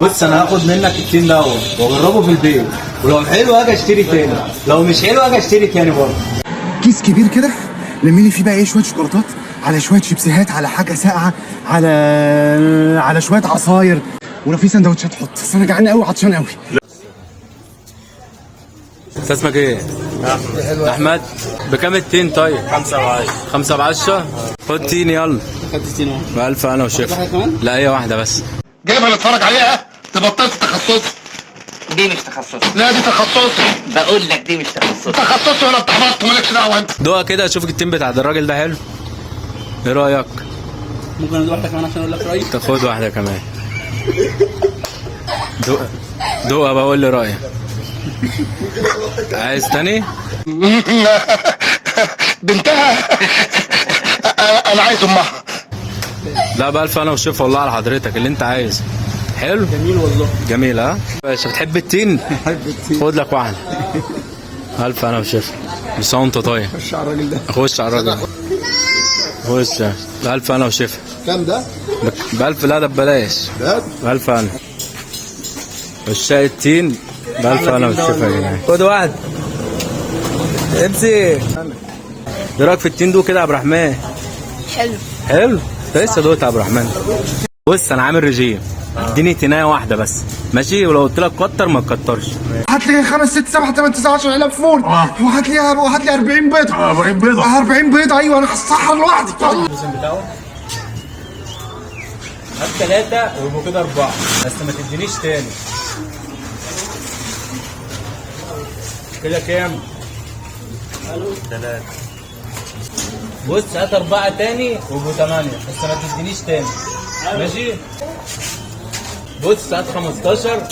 بص انا هاخد منك التين دوت واجربه في البيت، ولو حلو هاجي اشتري تاني، لو مش حلو هاجي اشتري تاني برضه. كيس كبير كده لميلي فيه بقى ايه، شويه شوكولاتات على شويه شيبسيهات على حاجه ساقعه على شويه عصاير، ولو في سندوتشات حط. بس انا جعان قوي عطشان قوي. انت اسمك ايه؟ احمد. بكام التين طيب؟ 5 ب 10. خد تين يلا. خدت تين واحد. بألف انا وشيف. واحدة كمان؟ لا هي واحدة بس. جايبها نتفرج عليها تبطلت تخصصي. دي مش تخصصي. لا دي تخصصي. بقول لك دي مش تخصصي. تخصصي ولا اتحبطت مالكش دعوه انت. دوقها كده اشوف التين بتاع الراجل ده حلو. ايه رأيك؟ ممكن ادوق واحدة كمان عشان اقول لك رأيي. تاخد واحدة كمان. دوقها بقول لي رأيك. عايز تاني؟ بنتها. انا عايز امها. لا بألف انا وشيف والله على حضرتك اللي انت عايزه. حلو؟ جميل والله. جميل ها؟ باشا بتحب التين؟ بحب التين. خد لك واحدة. ألف انا وشيف. بس انت طيب. خش على الراجل ده. خش على الراجل. خش. بألف انا وشيف. كام ده؟ ب1000. لا ده ببلاش. ده؟ ب1000 انا. والشاي التين ب1000 انا وشيف يا جدعان. خد واحد. امسي. ايه رايك في التين دو كده يا عبد الرحمن؟ حلو. حلو؟ انت لسه دوقت يا عبد الرحمن. بص انا عامل رجيم. اديني تنايه واحده بس ماشي، ولو قلت لك كتر ما تكترش. هات لي 5 6 7 8 9 10 علب فول، وهات لي 40 بيضه. 40 بيضه. 40 بيضه. ايوه انا هصحى لوحدي. هات 3 ويبقوا كده 4 بس ما تدينيش تاني. كده كام؟ 3. بص هات 4 تاني ويبقوا 8 بس ما تدينيش تاني ماشي. بص هات 15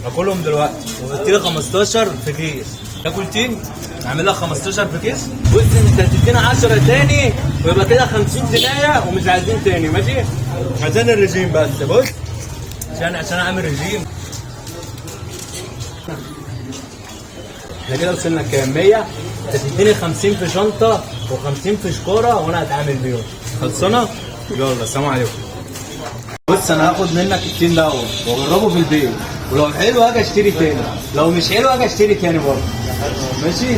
اكلهم دلوقتي وقلت لي 15 في كيس. تاكل تين؟ اعمل لك 15 في كيس. بص انت هتدينا 10 تاني ويبقى كده 50 جنيه ومش عايزين تاني ماشي؟ عشان الرجيم بس. بص عشان اعمل رجيم. احنا كده وصلنا كام؟ 100. هتديني 50 في شنطه و50 في شكاره وانا هتعامل بيهم. خلصانه؟ يلا السلام عليكم. بص انا هاخد منك التين دوت واجربه في البيت، ولو حلو هاجي اشتري تاني، لو مش حلو هاجي اشتري تاني برضه. ماشي؟